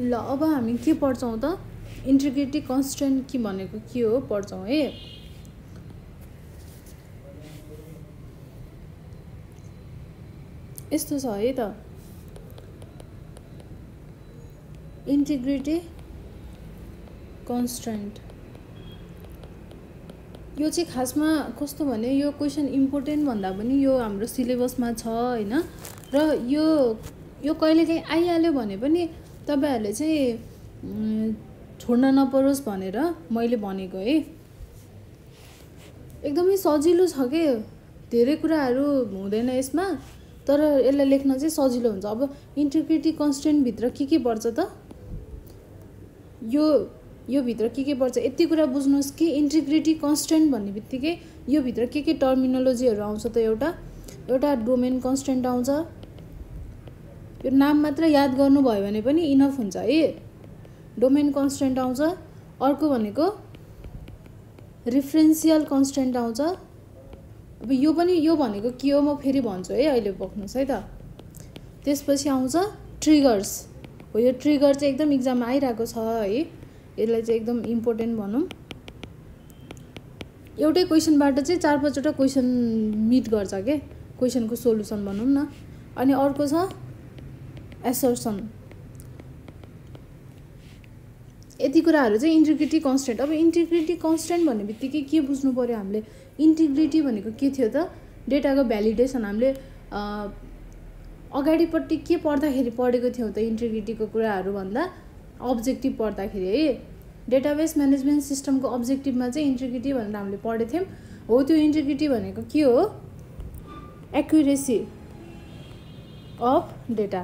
ल अब हामी के पढ्छौँ त इन्टिग्रिटी कन्स्टेन्ट के भनेको के हो पढ्छौँ है। यस्तो छ है त इन्टिग्रिटी कन्स्टेन्ट यो चाहिँ खासमा कस्तो भने यो क्वेसन इम्पोर्टेन्ट भन्दा पनि यो हाम्रो सिलेबसमा छ हैन र यो कहिलेकाहीँ आइहाल्यो भने पनि तपाईहरुले चाहिँ छोड्न नपरोस् भनेर मैले भनेको है। एकदमै सजिलो छ के धेरै कुराहरू हुँदैन यसमा तर यसलाई लेख्न चाहिँ सजिलो हुन्छ। अब इन्टिग्रिटी कन्स्टेन्ट भित्र के पर्छ त यो भित्र के पर्छ यति कुरा बुझ्नुस् कि इन्टिग्रिटी कन्स्टेन्ट भन्ने बित्तिकै यो भित्र के टर्मिनोलोजीहरु आउँछ त एउटा डोमेन कन्स्टेन्ट आउँछ। यो नाम मात्र याद गर्नु भयो भने पनि इनफ हुन्छ है। डोमेन कन्स्टेन्ट आउँछ अर्को भनेको रिफरेन्शियल कन्स्टेन्ट आउँछ। अब यो भनेको के हो म फेरि भन्छु है अहिले बक्नुस् है त। त्यसपछि आउँछ ट्रिगर्स हो। यो ट्रिगर चाहिँ एकदम एक्जाममा आइराको छ है। यसलाई चाहिँ एकदम इम्पोर्टेन्ट भनौं। एउटै क्वेशनबाट चाहिँ 4-5 वटा क्वेशन मिट गर्छ के क्वेशनको सोलुसन भनौं न। अनि अर्को छ एसर्सन। यति कुराहरु चाहिँ इन्टिग्रिटी कन्स्टेन्ट। अब इन्टिग्रिटी कन्स्टेन्ट भन्ने बित्तिकै के बुझ्नु पर्यो हामीले इन्टिग्रिटी भनेको के थियो त डेटाको भ्यालिडेसन। हामीले अगाडिपट्टि के पढ्दाखेरि पढेको थियौ त इन्टिग्रिटीको कुराहरु भन्दा अब्जेक्टिभ पढ्दाखेरि है। डेटाबेस म्यानेजमेन्ट सिस्टमको अब्जेक्टिभमा चाहिँ इन्टिग्रिटी भनेर हामीले पढे थियौं। हो त्यो इन्टिग्रिटी भनेको के हो एक्युरेसी अफ डेटा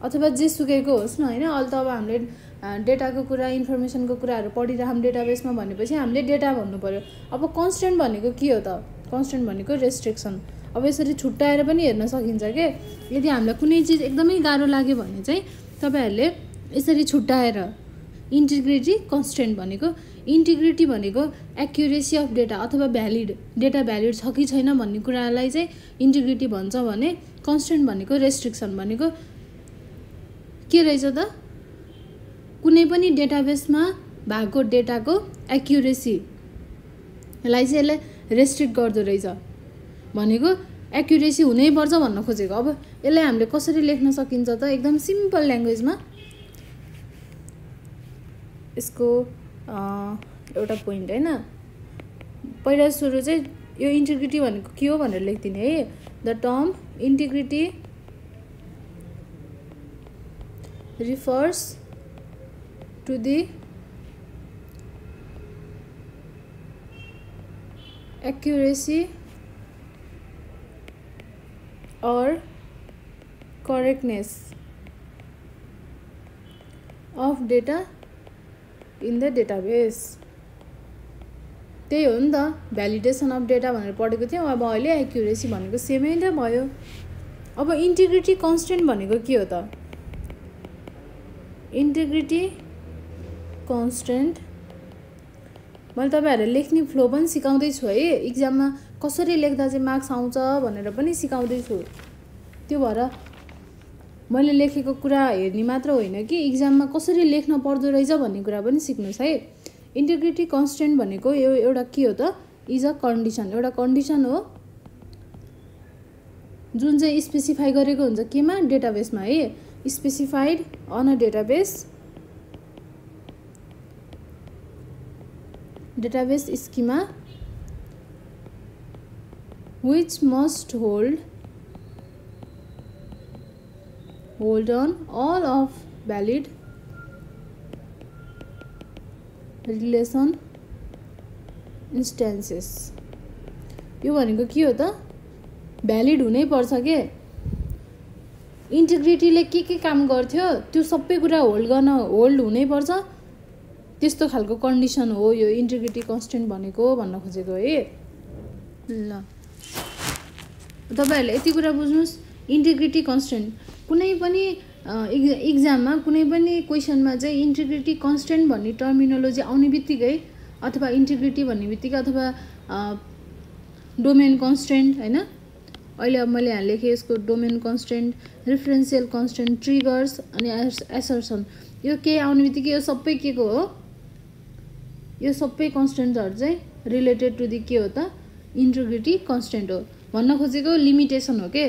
अथवा जे सुकेको होस् न हैन। अहिले त अब हामीले डेटाको कुरा इन्फर्मेसनको कुराहरु पढिराखौं डेटाबेसमा भनेपछि हामीले डेटा भन्नु पर्यो। अब कन्स्टेन्ट भनेको के हो त कन्स्टेन्ट भनेको रेस्ट्रिक्सन। अब यसरी छुट्याएर पनि हेर्न सकिन्छ के यदि हामीलाई कुनै चीज एकदमै गाह्रो लाग्यो भने चाहिँ तपाईहरुले यसरी छुट्याएर इन्टिग्रिटी कन्स्टेन्ट भनेको इन्टिग्रिटी भनेको एक्युरेसी अफ डेटा अथवा डेटा भ्यालिड छ कि छैन भन्ने कुरालाई चाहिँ इन्टिग्रिटी भन्छ भने कन्स्टेन्ट भनेको रेस्ट्रिक्सन भनेको के रहेछ त कुनै पनि डेटाबेसमा भएको डेटाको एक्युरेसी लाई चाहिँ यसले रेस्ट्रिक्ट गर्दो रहेछ भनेको एक्युरेसी हुनै पर्छ भन्न खोजेको। अब यसलाई हामीले कसरी लेख्न सकिन्छ त एकदम सिम्पल ल्याङ्ग्वेजमा यसको एउटा पोइन्ट हैन। पहिला सुरु चाहिँ यो इन्टिग्रिटी भनेको के हो भनेर लेख्दिने है। The term integrity refers to the accuracy or correctness of data in the database। त्यही हो नि त भ्यालिडेसन अफ डेटा भनेर पढेको थियौ। अब अहिले एक्युरेसी भनेको सेमै नै भयो। अब इन्टिग्रिटी कन्स्टेन्ट भनेको के हो त इन्टिग्रिटी कन्स्टेन्ट मैले तपाईहरुले लेख्ने फ्लो पनि सिकाउँदै छु है। एक्जाममा कसरी लेख्दा चाहिँ मार्क्स आउँछ भनेर पनि सिकाउँदै छु। त्यो भएर मैले लेखेको कुरा हेर्ने मात्र होइन कि एक्जाममा कसरी लेख्न पर्दो रहेछ भन्ने कुरा पनि सिक्नुस् है। इन्टिग्रिटी कन्स्टेन्ट भनेको एउटा के हो त इज अ कन्डिसन। एउटा कन्डिसन हो जुन चाहिँ स्पेसिफाई गरेको हुन्छ केमा डेटाबेसमा है। specified on a database schema which must hold on all of valid relation instances। यो भनेको के हो त भ्यालिड हुनै पर्छ के इन्टिग्रिटीले के काम गर्थ्यो त्यो सबै कुरा होल्ड हुनै पर्छ। त्यस्तो खालको कन्डिसन हो यो इन्टिग्रिटी कन्स्टेन्ट भनेको भन्न खोजेको है। ल तपाईहरुले यति कुरा बुझ्नुस् इन्टिग्रिटी कन्स्टेन्ट कुनै पनि एक्जाममा कुनै पनि क्वेशनमा चाहिँ इन्टिग्रिटी कन्स्टेन्ट भन्ने टर्मिनोलोजी आउने बित्तिकै अथवा इन्टिग्रिटी भन्ने बित्तिकै अथवा डोमेन कन्स्टेन्ट हैन अहिले अब मैले यहाँ लेखेँ यसको डोमेन कन्स्टेन्ट, रेफरेन्सियल कन्स्टेन्ट, ट्रिगर्स अनि एसर्सन। यो के आउने बित्तिकै यो सबै के को हो, यो सबै कन्स्टेन्ट्सहरू चाहिँ रिलेटेड टु दि के हो त, इन्टिग्रिटी कन्स्टेन्ट हो। भन्न खोजेको लिमिटेसन हो के,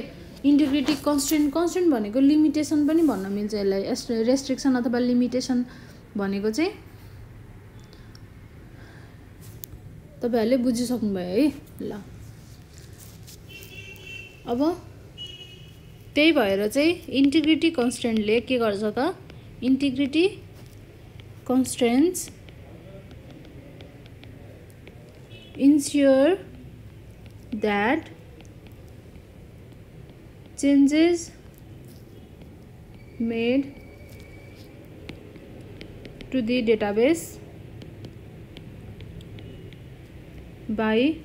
इन्टिग्रिटी कन्स्टेन्ट भनेको लिमिटेसन पनि भन्न मिल्छ यसलाई। रेस्ट्रिक्सन अथवा लिमिटेसन भनेको चाहिँ तपाईहरुले बुझिसक्नुभयो है। ल अब त्यही भएर चाहिँ इन्टिग्रिटी कन्स्टेन्टले के गर्छ त, integrity कन्स्टेन्ट्स ensure that changes made to the database by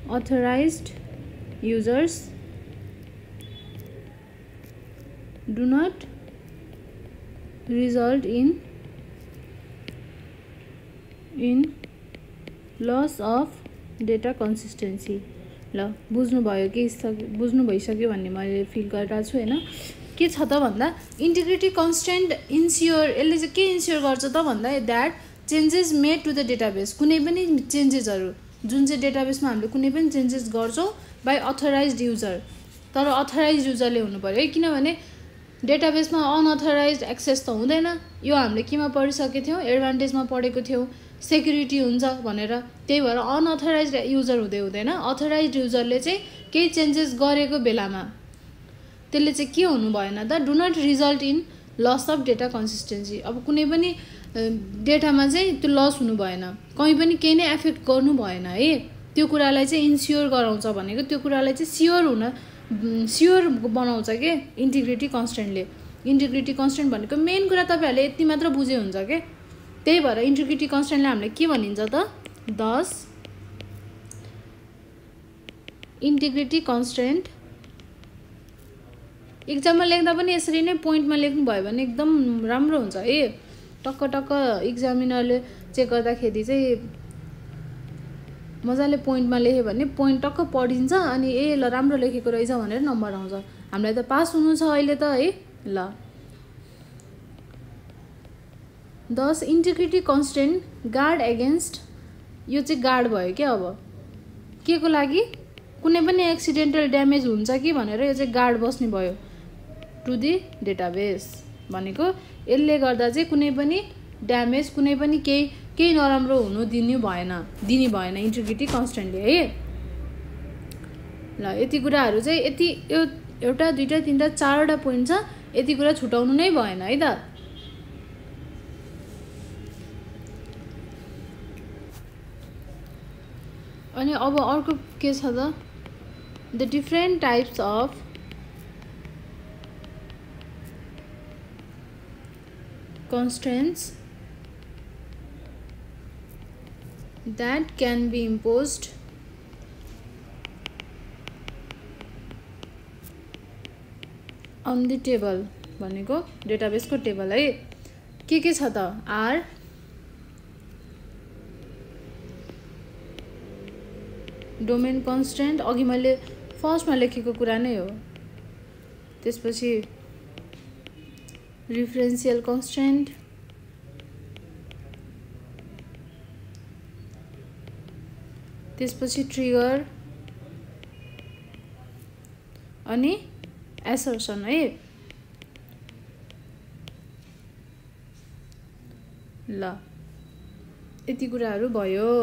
authorized users do not result in loss of data consistency। ल बुझ्नुभयो कि बुझ्नु भइसक्यो भन्ने मैले फिल गरिरहेको छु हैन। के छ त भन्दा इन्टिग्रिटी कन्स्टेन्ट इन्स्योर, यसले चाहिँ के इन्स्योर गर्छ त भन्दा that changes made to the database, कुनै पनि चेन्जेसहरु जुन चाहिँ डेटाबेसमा हामीले कुनै पनि चेन्जेस गर्छौं बाइ अथराइज्ड युजर, तर अथराइज्ड युजरले हुनु पर्यो है, किनभने डेटाबेसमा अनअथराइज्ड एक्सेस त हुँदैन। यो हामीले केमा पढिसकेको थियौं, एडभान्टेजमा पढेको थियौं, सेक्युरिटी हुन्छ भनेर। त्यही भएर अनअथराइज्ड युजर हुँदैन, अथराइज्ड युजरले चाहिँ केही चेन्जेस गरेको बेलामा त्यसले चाहिँ के हुनु भएन त, do not result in loss of data consistency. अब कुनै पनि डेटामा चाहिँ त्यो लस हुनु भएन, कहीँ पनि केही नै एफेक्ट गर्नु भएन है। त्यो कुरालाई चाहिँ इन्स्योर गराउँछ भनेको, त्यो कुरालाई चाहिँ स्योर बनाउँछ के इन्टिग्रिटी कन्स्टेन्टले। इन्टिग्रिटी कन्स्टेन्ट भनेको मेन कुरा तपाईहरुले यति मात्र बुझे हुन्छ के। त्यही भएर इन्टिग्रिटी कन्स्टेन्टले हामीले के भनिन्छ त, दस इन्टिग्रिटी कन्स्टेन्ट। एक्जाममा लेख्दा पनि यसरी नै पोइन्टमा लेख्नु भयो भने एकदम राम्रो हुन्छ है। टक्क टक्क एक्जामिनरले चेक गर्दाखेरि चाहिँ मजाले पोइन्टमा लेख्यो भने पोइन्ट टक्क पढिन्छ अनि ए ल राम्रो लेखेको रहेछ भनेर नम्बर आउँछ। हामीलाई त पास हुनु छ अहिले त है। ल 10 इन्टिग्रिटी कन्स्टेन्ट गार्ड एगेन्स्ट, यो चाहिँ गार्ड भयो क्या। अब के को लागि, कुनै पनि एक्सिडेन्टल ड्यामेज हुन्छ कि भनेर यो चाहिँ गार्ड बस्ने भयो टु दि डेटाबेस भनेको। यसले गर्दा चाहिँ कुनै पनि ड्यामेज, कुनै पनि केही नराम्रो हुनु दिने भएन इन्टिग्रिटी कन्स्टेन्टले है। ल यति कुराहरू चाहिँ यति, यो एउटा दुईटा तीनटा चारवटा पोइन्ट छ, यति कुरा छुटाउनु नै भएन है त। अनि अब अर्को के छ त, the different types of constraints that can be imposed on the table भनेको डेटाबेसको टेबल है। के छ त, आर डोमेन कन्स्टेन्ट, अघि मैले फर्स्टमा लेखेको कुरा नै हो। त्यसपछि रेफरेन्सियल कन्स्टेन्ट, त्यसपछि ट्रिगर अनि एसर्सन है। ल यति कुराहरू भयो।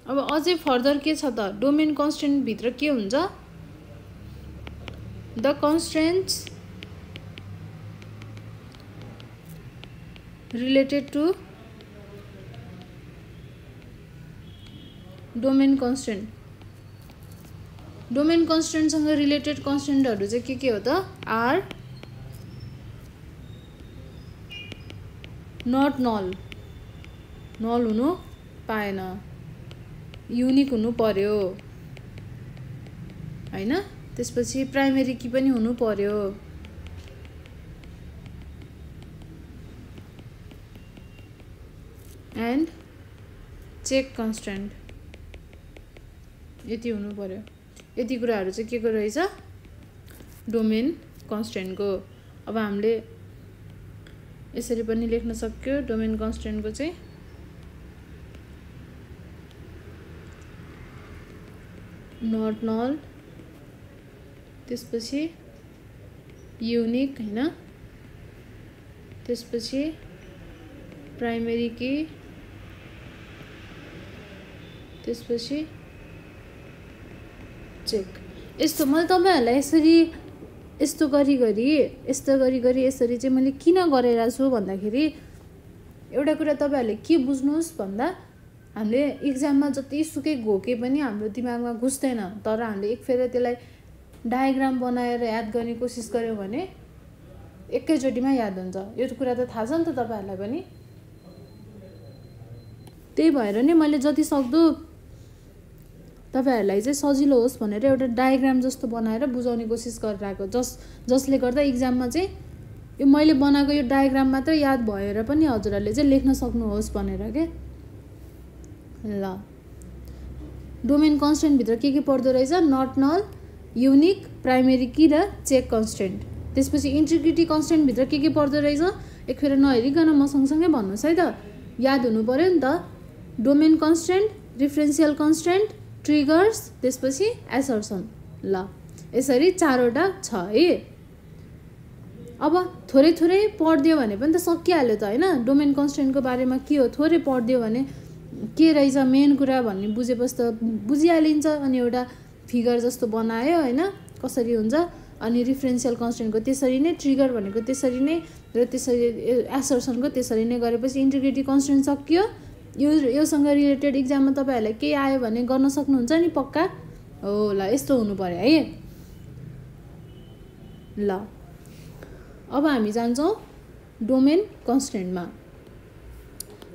अब अझै फर्दर के छ त, डोमेन कन्स्टेन्ट भित्र के हुन्छ, the constraints related to domain constraint. Domain कन्स्टेन्टसँग रिलेटेड कन्स्टेन्टहरू चाहिँ के हो त, आर नट नल हुनु पाएन, युनिक हुनु पर्यो हैन। त्यसपछि प्राइमेरी की पनि हुनु पर्यो, एन्ड चेक कन्स्ट्रेन्ट यति हुनु पर्यो। यति कुराहरू चाहिँ के को रहेछ डोमेन कन्स्ट्रेन्टको। अब हामीले यसरी पनि लेख्न सक्यो डोमेन कन्स्ट्रेन्टको चाहिँ नट नल त्यसपछि युनिक हैन त्यसपछि प्राइमेरी की त्यसपछि चेक। यस्तो मैले तपाईहरुलाई यस्तो गरी यसरी चाहिँ मैले किन गरेर छु भन्दाखेरि एउटा कुरा तपाईहरुले के बुझ्नुस् भन्दा हामीले एक्जाममा जति सुकै घोके पनि हाम्रो दिमागमा घुस्दैन, तर हामीले एक फेर त्यसलाई डायग्राम बनाएर याद गर्ने कोसिस गर्यौं भने एकैचोटीमा याद हुन्छ। यो कुरा त थाहा छ नि त तपाईहरुलाई पनि। त्यही भएर नै मैले जति सक्दो तपाईहरुलाई चाहिँ सजिलो होस् भनेर एउटा डायग्राम जस्तो बनाएर बुझाउने कोसिस गरिरहेको, जसले गर्दा एक्जाममा चाहिँ यो मैले बनाएको यो डायग्राम मात्र याद भएर पनि हजुरहरुले चाहिँ लेख्न सक्नुहोस् भनेर के। ल डोमेन कन्स्ट्रेन्ट भित्र के पर्दो रहेछ नट नल युनिक प्राइमेरी की र चेक कन्स्ट्रेन्ट। त्यसपछि इन्टिग्रिटी कन्स्ट्रेन्ट भित्र के पर्दो रहेछ एक फेर नहेरिकन म सँगसँगै भन्नुस् है त, याद हुनु पर्यो नि त। डोमेन कन्स्ट्रेन्ट, रिफरेन्शियल कन्स्ट्रेन्ट, ट्रिगर्स, त्यसपछि एसर्सन। ल यसरी चारवटा छ है। अब थोरै पढ्दियो भने पनि त सकिहाल्यो त हैन। डोमेन कन्स्ट्रेन्टको बारेमा के हो थोरै पढ्दियो भने के रहेछ मेन कुरा भन्ने बुझेपछि त बुझिहालिन्छ। अनि एउटा फिगर जस्तो बनायो हैन कसरी हुन्छ, अनि रिफरेन्शियल कन्स्ट्रेन्टको त्यसरी नै, ट्रिगर भनेको त्यसरी नै, र त्यसरी एसर्सनको त्यसरी नै गरेपछि इन्टिग्रिटी कन्स्ट्रेन्ट सकियो। योसँग रिलेटेड एक्जाममा तपाईहरुलाई के आयो भने गर्न सक्नुहुन्छ नि पक्का हो। ल यस्तो हुनु पर्यो है। ल अब हामी जान्छौं डोमेन कन्स्ट्रेन्टमा।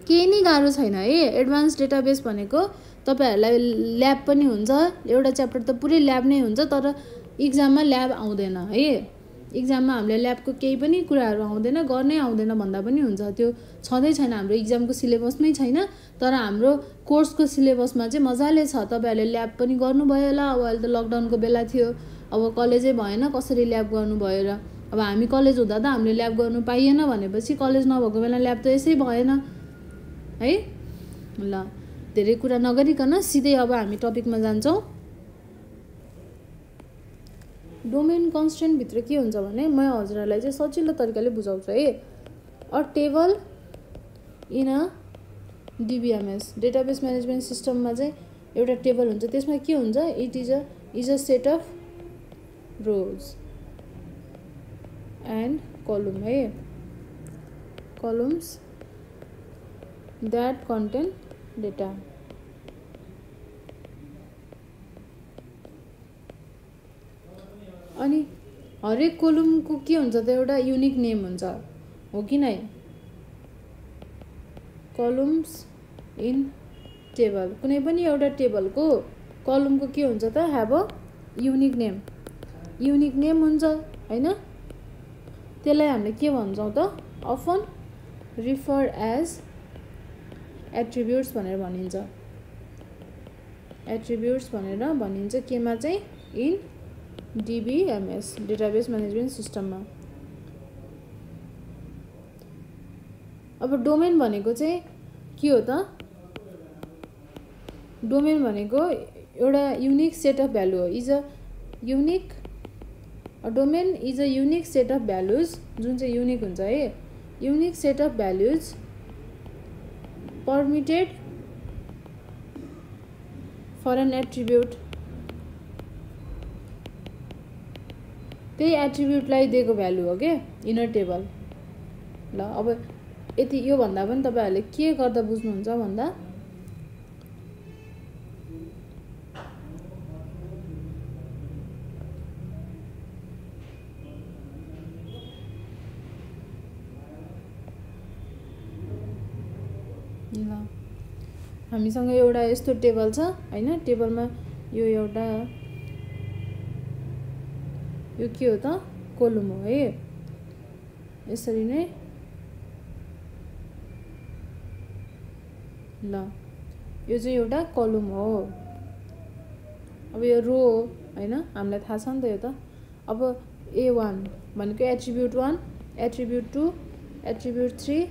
केही नै गाह्रो छैन है। एडभान्स डेटाबेस भनेको तपाईहरुलाई ल्याब पनि हुन्छ, एउटा च्याप्टर त पुरै ल्याब नै हुन्छ, तर एक्जाममा ल्याब आउँदैन है। एक्जाममा हामीले ल्याबको केही पनि कुराहरू आउँदैन, गर्नै आउँदैन भन्दा पनि हुन्छ। त्यो छँदै छैन हाम्रो एक्जामको सिलेबसमै छैन, तर हाम्रो कोर्सको सिलेबसमा चाहिँ मजाले छ। तपाईहरुले ल्याब पनि गर्नुभयो होला। अब अहिले त लकडाउनको बेला थियो, अब कलेजै भएन कसरी ल्याब गर्नुभयो र। अब हामी कलेज हुँदा त हामीले ल्याब गर्नु पाइएन भनेपछि कलेज नभएको बेला ल्याब त यसै भएन है। ल धेरै कुरा नगरिकन सिधै अब हामी टपिकमा जान्छौं। डोमेन कन्स्ट्रेन्ट भित्र के हुन्छ भने म हजुरहरुलाई चाहिँ सजिलो तरिकाले बुझाउँछु है। A table in a DBMS database management सिस्टममा चाहिँ एउटा टेबल हुन्छ, त्यसमा के हुन्छ it is a set of rows and column है, कलम्स that contain data। अनि हरेक कलमको के हुन्छ त एउटा युनिक नेम हुन्छ हो कि नै। कलम्स इन टेबल, कुनै पनि एउटा टेबलको कलमको के हुन्छ त have a unique name. Unique name हुन्छ हैन। त्यसलाई हामीले के भन्छौं त अफन रिफर एज एट्रिब्युट्स भनेर भनिन्छ। एट्रिब्युट्स भनेर भनिन्छ केमा चाहिँ इन DBMS डेटाबेस म्यानेजमेन्ट सिस्टममा। अब डोमेन भनेको चाहिँ के हो त, डोमेन भनेको एउटा युनिक सेट अफ भ्यालु हो। Domain is a unique set of values, जुन चाहिँ युनिक हुन्छ है। Unique set of values permitted for an attribute। त्यही एट्रिब्युटलाई दिएको भ्यालु हो के इनर टेबल। ल अब यति यो भन्दा पनि तपाईहरुले के गर्दा बुझ्नुहुन्छ भन्दा हामीसँग एउटा यस्तो टेबल छ हैन। टेबलमा यो एउटा यो के हो त कलम हो है। यसरी नै ल यो चाहिँ एउटा कलम हो। अब यो रो हो हैन, हामीलाई थाहा छ नि त यो त। अब A1 भनेको attribute 1, attribute 2, attribute 3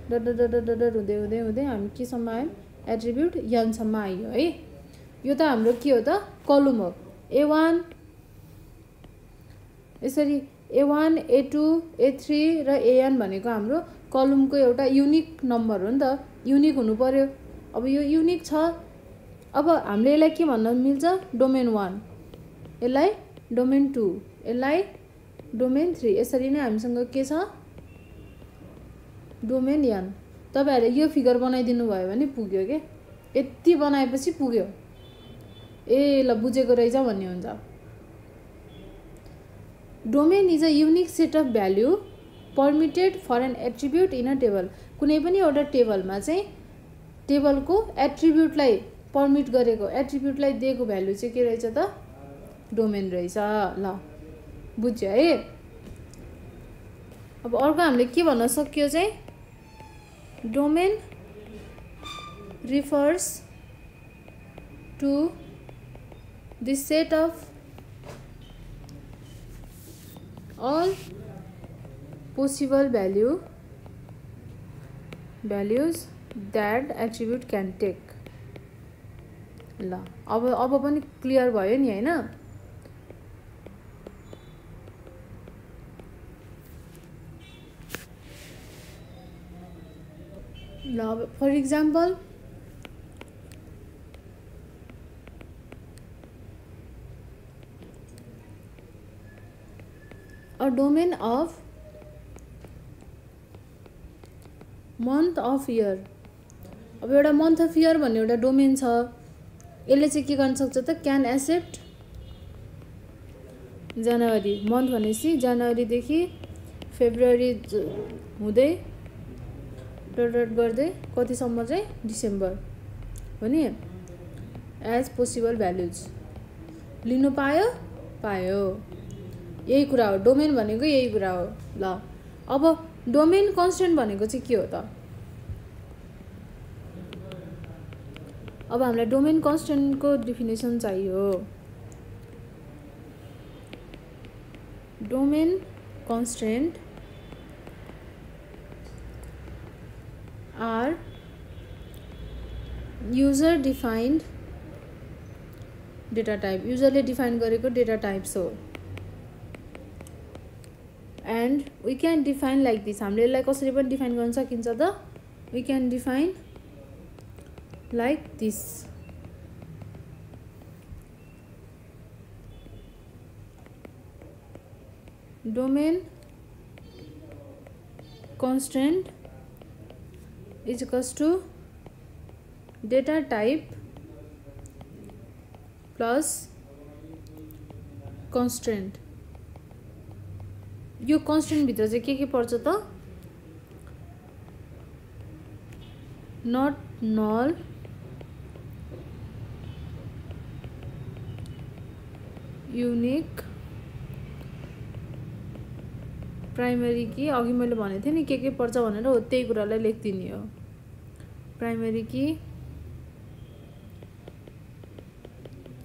dot dot dot dot dot हुँदै हुँदै हुँदै हामी केसम्म आयौँ, एट्रिब्युट n सम्म आइयो है। यो त हाम्रो के हो त, कलम हो। A1 यसरी A1, A2, A3 र AN भनेको हाम्रो कलमको एउटा युनिक नम्बर हो नि त, युनिक हुनु पर्यो। अब यो युनिक छ, अब हामीले यसलाई के भन्न मिल्छ, डोमेन 1, यसलाई डोमेन 2, यसलाई डोमेन 3, यसरी नै हामीसँग के छ, डोमेन n। तपाईहरुले यो फिगर बनाइदिनु भयो भने पुग्यो के, यति बनाएपछि पुग्यो, ए ल बुझेको रहेछ भन्ने हुन्छ। Domain is a unique set of value permitted for an attribute in a table. कुनै पनि एउटा टेबलमा चाहिँ टेबलको एट्रिब्युटलाई परमिट गरेको, एट्रिब्युटलाई दिएको भ्यालु चाहिँ के रहेछ त, डोमेन रहेछ। ल बुझ्यो है। अब अर्को हामीले के भन्न सक्यो चाहिँ, domain refers to the set of all possible values that attribute can take। ल अब पनि क्लियर भयो नि हैन। ल for example a domain of month of year। अब एउटा मन्थ अफ इयर भन्ने एउटा डोमेन छ, यसले चाहिँ के गर्न सक्छ त, क्यान एक्सेप्ट जनवरी, मन्थ भनेपछि जनवरीदेखि फेब्रुअरी हुँदै डट डट गर्दै कतिसम्म चाहिँ डिसेम्बर हो नि, एज पोसिबल भ्यालुज लिनु पायो। यही कुरा हो, डोमेन भनेको यही कुरा हो। ल अब डोमेन कन्स्टेन्ट भनेको चाहिँ के हो त, अब हामीलाई डोमेन कन्स्टेन्टको डेफिनेसन चाहियो। Domain constraint are user defined data type, युजरले डिफाइन गरेको डेटा टाइप्स हो। And we can define like this, हामीले यसलाई कसरी पनि डिफाइन गर्न सकिन्छ त, we can define like this. Domain constraint is equals to data type plus constraint. यो कन्स्टेन्ट भित्र चाहिँ के पर्छ त, not null, unique, primary key, अघि मैले भनेको थिएँ नि के पर्छ भनेर, हो त्यही कुरालाई लेखिदिने हो। प्राइमरी की,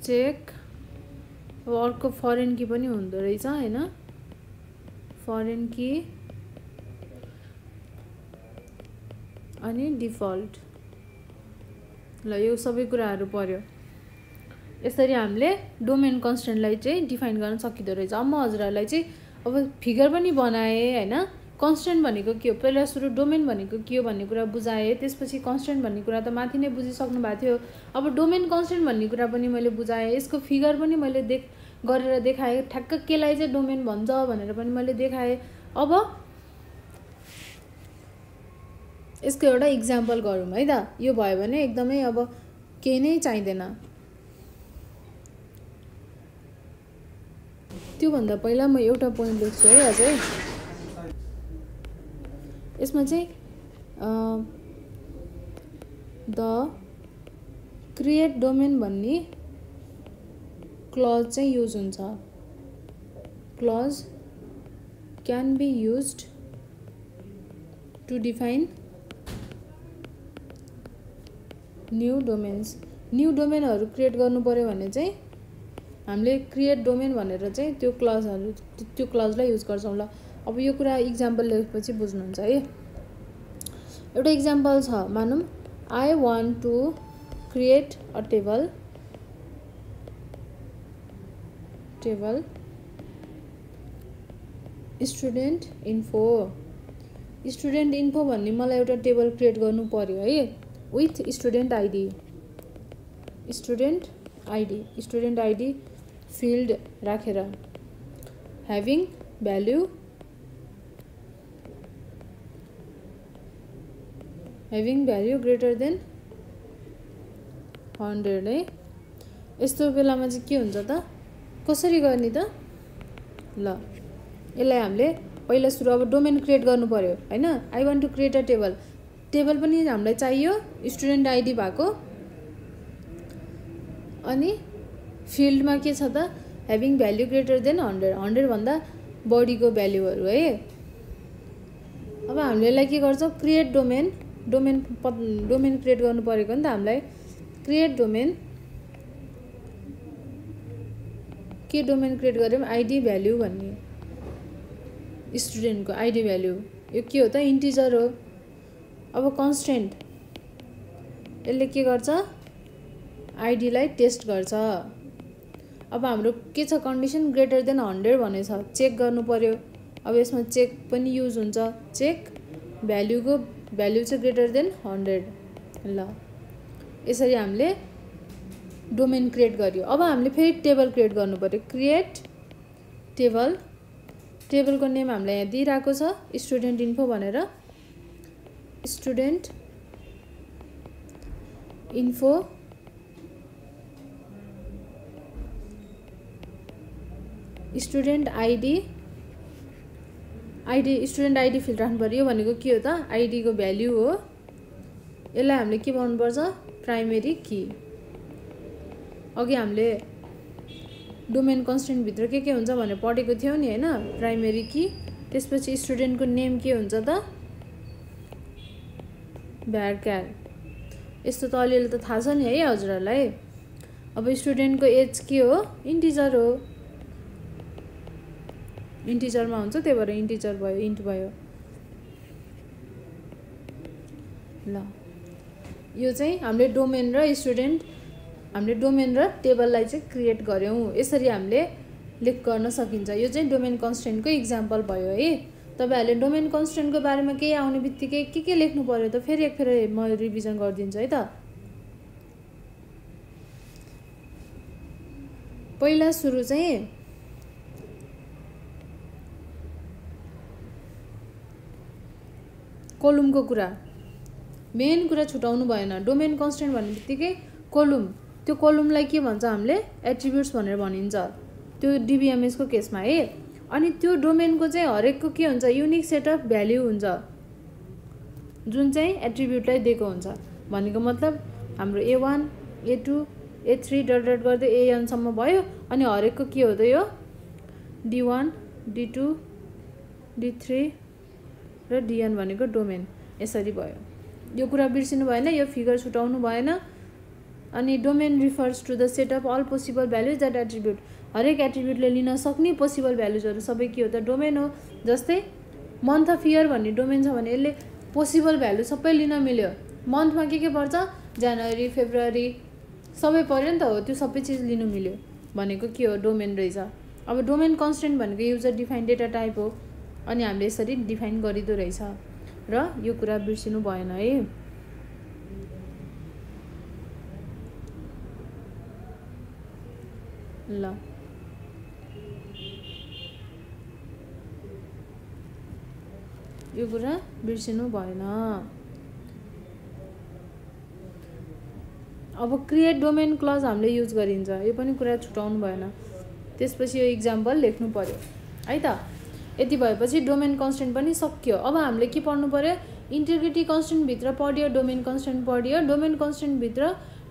चेक, अब अर्को फरेन की पनि हुँदो रहेछ हैन, फरेन की अनि डिफल्ट। ल यो सबै कुराहरू पर्यो। यसरी हामीले डोमेन कन्स्टेन्टलाई चाहिँ डिफाइन गर्न सकिँदो रहेछ। अब म हजुरहरूलाई चाहिँ अब फिगर पनि बनाएँ हैन, कन्स्टेन्ट भनेको के हो, पहिला सुरु डोमेन भनेको के हो भन्ने कुरा बुझाएँ, त्यसपछि कन्स्टेन्ट भन्ने कुरा त माथि नै बुझिसक्नु भएको थियो। अब डोमेन कन्स्टेन्ट भन्ने कुरा पनि मैले बुझाएँ, यसको फिगर पनि मैले गरेर देखाएँ, ठ्याक्क केलाई चाहिँ डोमेन भन्छ भनेर पनि मैले देखाएँ। अब यसको एउटा इक्जाम्पल गरौँ है त, यो भयो भने एकदमै अब केही नै चाहिँदैन। त्योभन्दा पहिला म एउटा पोइन्ट लेख्छु है अझै। यसमा चाहिँ द क्रिएट डोमेन भन्ने क्लज चाहिँ युज हुन्छ। Clause can be used to define new domains new डोमेनहरू क्रिएट गर्नु पर्यो भने चाहिँ हामीले क्रिएट डोमेन भनेर चाहिँ त्यो क्लजलाई युज गर्छौँ। ल अब यो कुरा इक्जाम्पल लेखेपछि बुझ्नुहुन्छ है। एउटा इक्जाम्पल छ, मानौँ I want to create a table student info भन्ने मलाई एउटा टेबल क्रिएट गर्नु पर्यो है, विथ स्टुडेन्ट आइडी फिल्ड राखेर ह्याभिङ भ्याल्यु ग्रेटर देन 100 है। यस्तो बेलामा चाहिँ के हुन्छ त, कसरी गर्ने त? ल यसलाई हामीले पहिला सुरु अब डोमेन क्रिएट गर्नु पर्यो हैन। I want to create a table पनि हामीलाई चाहियो स्टुडेन्ट आइडी भएको, अनि फिल्डमा के छ त, ह्याभिङ भ्याल्यु ग्रेटर देन 100 भन्दा बढीको भ्याल्युहरू है। अब हामीले यसलाई के गर्छौँ, क्रिएट डोमेन क्रिएट गर्नु परेको नि त हामीलाई। क्रिएट डोमेन क्रिएट गऱ्यौँ, आइडी भ्याल्यु भन्ने स्टुडेन्टको आइडी भ्याल्यु यो के हो त, इन्टिजर हो। अब कन्स्टेन्ट यसले के गर्छ, आइडीलाई टेस्ट गर्छ। अब हाम्रो के छ कन्डिसन, ग्रेटर देन 100 भनेछ, चेक गर्नु पर्यो। अब यसमा चेक पनि युज हुन्छ, चेक भ्याल्यु चाहिँ ग्रेटर देन 100। ल यसरी हामीले डोमेन क्रिएट गर्यो। अब हामीले फेरि टेबल क्रिएट गर्नु पर्यो, क्रिएट टेबलको नेम हामीलाई यहाँ दिइरहेको छ स्टुडेन्ट इन्फो भनेर। Student info student ID field राख्नु पर्यो। यो भनेको के हो त, आइडीको भ्याल्यु हो। यसलाई हामीले के बनाउनुपर्छ, प्राइमेरी की। अघि हामीले डोमेन कन्स्टेन्टभित्र के हुन्छ भनेर पढेको थियौँ नि हैन, प्राइमेरी की। त्यसपछि स्टुडेन्टको नेम के हुन्छ त, भ्यारक्यार। यस्तो त अलिअलि त थाहा छ नि है हजुरहरूलाई। अब स्टुडेन्टको एज के हो, इन्टिजर हो, इन्टिजरमा हुन्छ, त्यही भएर इन्टिजर भयो, इन्ट भयो। ल यो चाहिँ हामीले डोमेन र टेबललाई चाहिँ क्रिएट गऱ्यौँ। यसरी हामीले लिक गर्न सकिन्छ। यो चाहिँ डोमेन कन्स्टेन्टको इक्जाम्पल भयो है। तपाईहरुले डोमेन कन्स्टेन्टको बारेमा केही आउने बित्तिकै के लेख्नु पर्यो त, फेरि एकफेर म रिभिजन गरिदिन्छु है त। पहिला सुरु चाहिँ कोलुमको कुरा, मेन कुरा छुटाउनु भएन। डोमेन कन्स्टेन्ट भन्ने बित्तिकै कोलुम, त्यो कोलुमलाई के भन्छ हामीले, एट्रिब्युट्स भनेर भनिन्छ त्यो डीबीएमएस को केसमा है। अनि त्यो डोमेनको चाहिँ हरेकको के हुन्छ, युनिक सेट अफ भ्याल्यु हुन्छ जुन चाहिँ एट्रिब्युटलाई दिएको हुन्छ। भनेको मतलब हाम्रो A1 A2 A3 dot dot गर्दै AN सम्म भयो। अनि हरेकको के हो त, यो D1 D2 D3 र DN भनेको डोमेन। यसरी भयो। यो कुरा बिर्सिनु भएन, यो फिगर छुटाउनु भएन। अनि domain refers to the set of all possible values that attribute, हरेक एट्रिब्युटले लिन सक्ने पोसिबल भ्यालुजहरू सबै के हो त, डोमेन हो। जस्तै मन्थ अफ इयर भन्ने डोमेन छ भने यसले पोसिबल भ्यालु सबै लिन मिल्यो। मन्थमा के पर्छ, जनवरी फेब्रुअरी सबै पर्यो नि त, हो त्यो सबै चिज लिनु मिल्यो भनेको के हो, डोमेन रहेछ। अब डोमेन कन्स्टेन्ट भनेको युजर डिफाइन्ड डेटा टाइप हो। अनि हामीले यसरी डिफाइन गरिदो रहेछ र यो कुरा बिर्सिनु भएन है। ल यो कुरा बिर्सिनु भएन। अब क्रिएट डोमेन क्लज हामीले युज गरिन्छ, यो पनि कुरा छुटाउनु भएन। त्यसपछि यो इक्जाम्पल लेख्नु पर्यो है त। यति भएपछि डोमेन कन्स्टेन्ट पनि सक्यो। अब हामीले के पढ्नु पर्यो, इन्टिग्रिटी कन्स्टेन्ट भित्र पढ्यो, डोमेन कन्स्टेन्ट पढ्यो। डोमेन कन्स्टेन्ट भित्र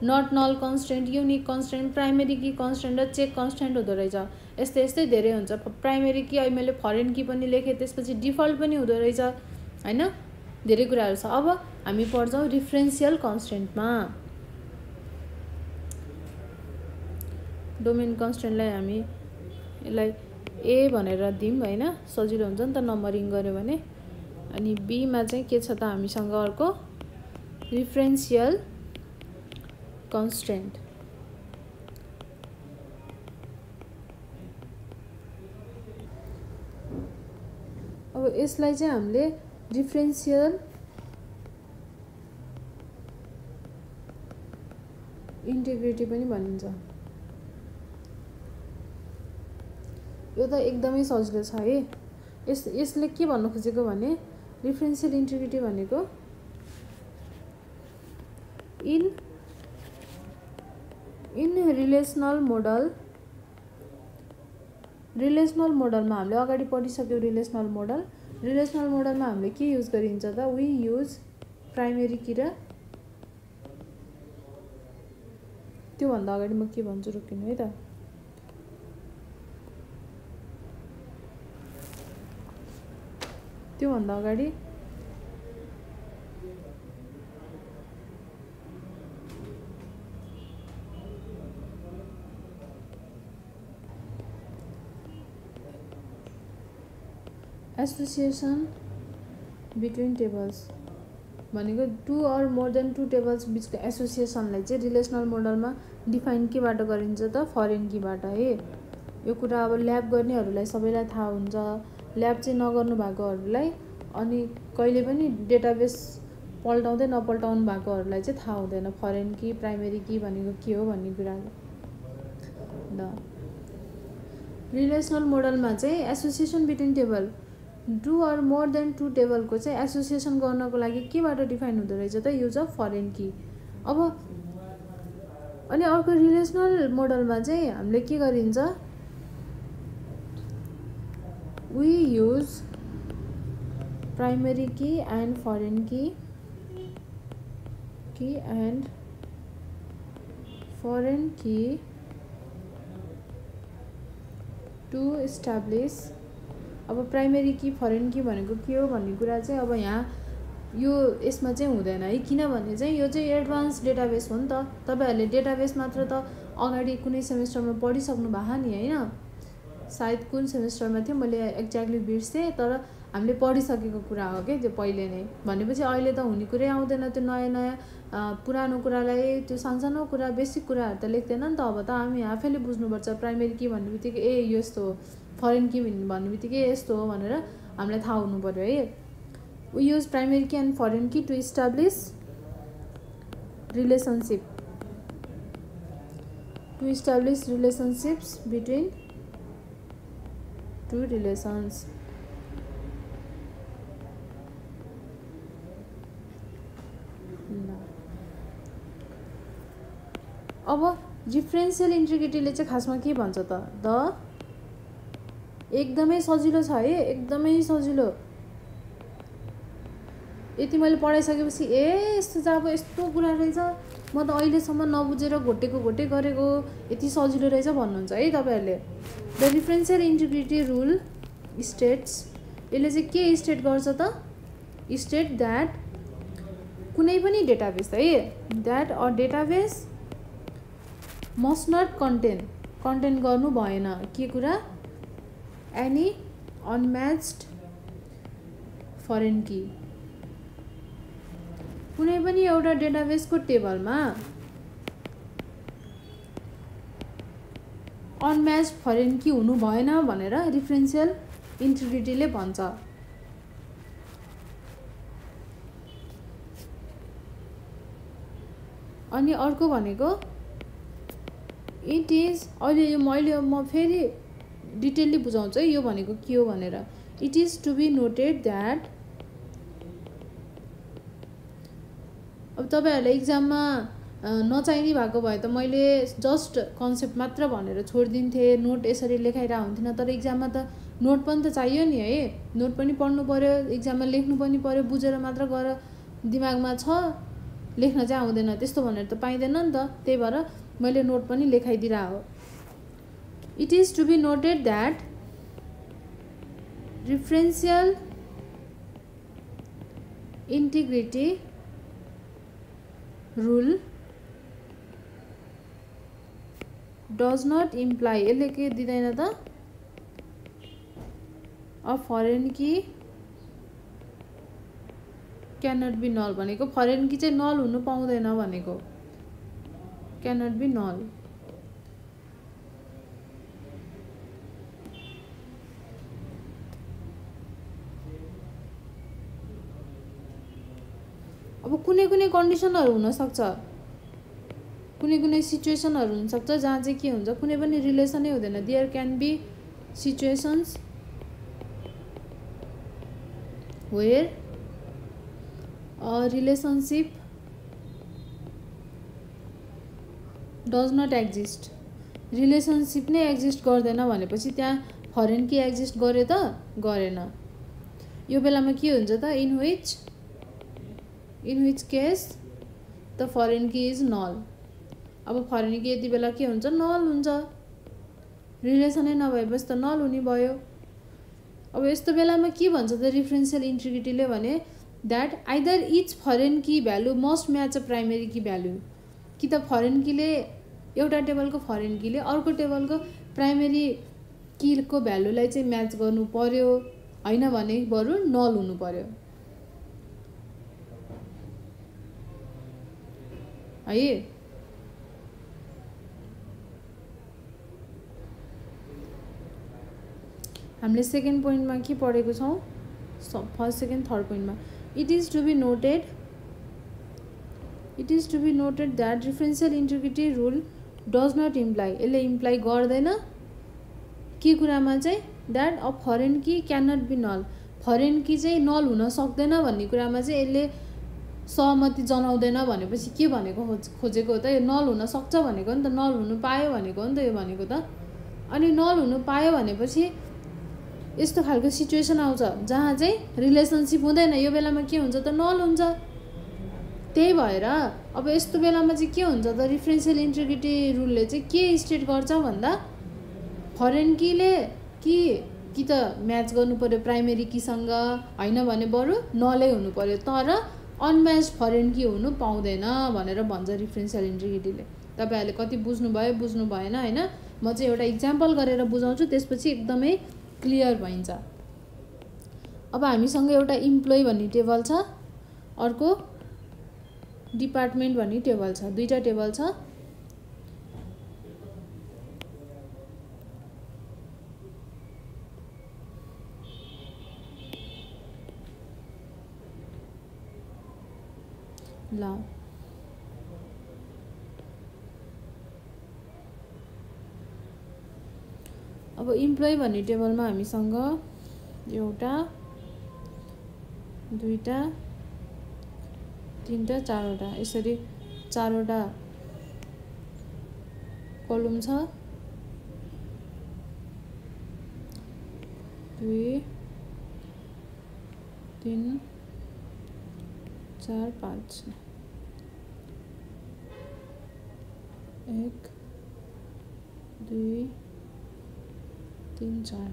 not null constraint, unique constraint, primary key constraint र चेक कन्स्टेन्ट हुँदो रहेछ। यस्तै धेरै हुन्छ। प्राइमेरी की अहिले मैले फरेन की पनि लेखेँ, त्यसपछि डिफल्ट पनि हुँदो रहेछ हैन, धेरै कुराहरू छ। अब हामी पढ्छौँ रिफरेन्शियल कन्स्टेन्टमा। डोमेन कन्स्टेन्टलाई हामी यसलाई ए भनेर दिउँ हैन, सजिलो हुन्छ नि त नम्बरिङ गर्यो भने। अनि बी मा चाहिँ के छ त हामीसँग अर्को रिफरेन्शियल कन्स्टेन्ट। अब यसलाई चाहिँ हामीले डिफरेन्शियल इन्टिग्रिटी पनि भनिन्छ। यो त एकदमै सजिलो छ है। यसले के भन्न खोजेको भने डिफरेन्शियल इन्टिग्रिटी भनेको इन रिलेसनल मोडलमा हामीले अगाडि पढिसक्यौँ। रिलेसनल मोडलमा हामीले के युज गरिन्छ त, वी युज प्राइमेरी की र त्योभन्दा अगाडि म के भन्छु रोकिनु है त। त्योभन्दा अगाडि एसोसिएसन बिट्विन टेबल्स भनेको two or more than two tables बिचको एसोसिएसनलाई चाहिँ रिलेसनल मोडलमा डिफाइन केबाट गरिन्छ त, फरेन कीबाट है। यो कुरा अब ल्याब गर्नेहरूलाई सबैलाई थाहा हुन्छ, ल्याब चाहिँ नगर्नु भएकोहरूलाई अनि कहिले पनि डेटाबेस पल्टाउँदै नपल्टाउनु भएकोहरूलाई चाहिँ थाहा हुँदैन फरेन की प्राइमेरी की भनेको के हो भन्ने कुरा। ल रिलेसनल मोडलमा चाहिँ association between table two or more than two टेबलको चाहिँ एसोसिएसन गर्नको लागि केबाट डिफाइन हुँदो रहेछ त, युज अफ फरेन की। अब अनि अर्को रिलेसनल मोडलमा चाहिँ हामीले के गरिन्छ, we use primary key and foreign key and foreign key to establish. अब प्राइमेरी की फरेन की भनेको के हो भन्ने कुरा चाहिँ अब यहाँ यो यसमा चाहिँ हुँदैन है, किनभने चाहिँ यो चाहिँ एडभान्स डेटाबेस हो नि त। तपाईहरुले डेटाबेस मात्र त अगाडि कुनै सेमेस्टरमा पढिसक्नु भएको नि हैन, सायद कुन सेमेस्टरमा थियो मैले एक्ज्याक्टली बिर्सेँ, तर हामीले पढिसकेको कुरा हो के त्यो पहिले नै। भनेपछि अहिले त हुने कुरै आउँदैन, त्यो नयाँ नयाँ पुरानो कुरालाई, त्यो सानसानो कुरा बेसिक कुराहरू त लेख्दैन नि त। अब त हामी आफैले बुझ्नुपर्छ प्राइमेरी की भन्ने बित्तिकै ए यस्तो हो, फरेन की भन्ने बित्तिकै यस्तो हो भनेर हामीलाई थाहा हुनु पर्यो है। We use primary key and foreign key to establish relationships between two relations. अब डिफरेन्शियल इन्टिग्रिटीले चाहिँ खासमा के भन्छ त, एकदमै सजिलो छ है, एकदमै सजिलो। यति मैले पढाइसकेपछि ए यस्तो चाहिँ अब यस्तो कुरा रहेछ, म त अहिलेसम्म नबुझेर घोटे गरेको, यति सजिलो रहेछ भन्नुहुन्छ है तपाईहरुले। The differential integrity rule states, यसले चाहिँ के स्टेट गर्छ त, स्टेट दैट कुनै पनि डेटाबेस है, that a database must not contain गर्नु भएन के कुरा, एनी अनम्याच्ड फरेन की। कुनै पनि एउटा डेटाबेसको टेबलमा अनम्याच्ड फरेन की हुनु भएन भनेर डिफरेन्शियल इन्टिग्रिटीले भन्छ। अनि अर्को भनेको इट इज, अहिले म फेरि डिटेलली बुझाउँछु है यो भनेको के हो भनेर। It is to be noted that, अब तपाईहरुलाई एक्जाममा नचाहिने भएको भए त मैले जस्ट कन्सेप्ट मात्र भनेर छोडिदिन्थेँ, नोट यसरी लेखाइरा हुन्थेन। तर एक्जाममा त नोट पनि त चाहियो नि है, नोट पनि पढ्नु पर्यो, एक्जाममा लेख्नु पनि पर्यो, बुझेर मात्र गर दिमागमा छ लेख्न चाहिँ आउँदैन त्यस्तो भनेर त पाइँदैन नि त। त्यही भएर मैले नोट पनि लेखाइदिरा हो। It is to be noted that differential integrity rule does not imply, यसले के दिँदैन त a foreign key can not be null भनेको फरेन की चाहिँ नल हुनु पाउँदैन भनेको, क्यान नट बी नल। अब कुनै कुनै कन्डिसनहरू हुनसक्छ, कुनै कुनै सिचुएसनहरू हुनसक्छ जहाँ चाहिँ के हुन्छ, कुनै पनि रिलेसनै हुँदैन। There can be situations where a relationship does not exist, relationship नै एक्जिस्ट गर्दैन भनेपछि त्यहाँ फरेन की एक्जिस्ट गर्यो त गरेन। यो बेलामा के हुन्छ त in which case the foreign key is null. अब फरेन की यति बेला के हुन्छ, नल हुन्छ, रिलेसनै नभएपछि त नल हुने भयो। अब यस्तो बेलामा के भन्छ त रिफरेन्सियल इन्टिग्रिटीले भने that either each foreign key value must match a primary key value, कि त फरेन कीले एउटा टेबलको फरेन कीले अर्को टेबलको प्राइमेरी कीको भ्यालुलाई चाहिँ म्याच गर्नु पर्यो, होइन भने बरु नल हुनु पर्यो है। हामीले सेकेन्ड पोइन्टमा के पढेको छौँ, फर्स्ट सेकेन्ड थर्ड पोइन्टमा it is to be noted that referential integrity rule does not imply, यसले इम्प्लाई गर्दैन के कुरामा चाहिँ, that a foreign key can not be null, foreign key चाहिँ नल हुन सक्दैन भन्ने कुरामा चाहिँ यसले सहमति जनाउँदैन। भनेपछि के भनेको खोजेको हो त, यो नल हुन सक्छ भनेको नि त, नल हुनु पायो भनेको हो नि त यो भनेको त। अनि नल हुनु पायो भनेपछि यस्तो खालको सिचुएसन आउँछ जहाँ चाहिँ रिलेसनसिप हुँदैन, यो बेलामा के हुन्छ त नल हुन्छ। त्यही भएर अब यस्तो बेलामा चाहिँ के हुन्छ त रिफरेन्सियल इन्टिग्रिटी रुलले चाहिँ के स्टेट गर्छ भन्दा फरेन कीले कि त म्याच गर्नु पर्यो प्राइमेरी कीसँग, होइन भने बरु नलै हुनु पर्यो, तर अनम्याच फरेन की हुनु पाउँदैन भनेर भन्छ रिफरेन्सियल इन्टिग्रिटीले। तपाईँहरूले कति बुझ्नुभयो बुझ्नु भएन होइन, म चाहिँ एउटा इक्जाम्पल गरेर बुझाउँछु, त्यसपछि एकदमै क्लियर भइन्छ। अब हामीसँग एउटा इम्प्लोइ भन्ने टेबल छ, अर्को डिपार्टमेन्ट भन्ने टेबल छ, दुईटा टेबल छ। ल अब इम्प्लोइ भन्ने टेबलमा हामीसँग एउटा दुईटा तीनटा चारवटा यसरी चारवटा कलम छ, 2 3 4 5 1 2 3 4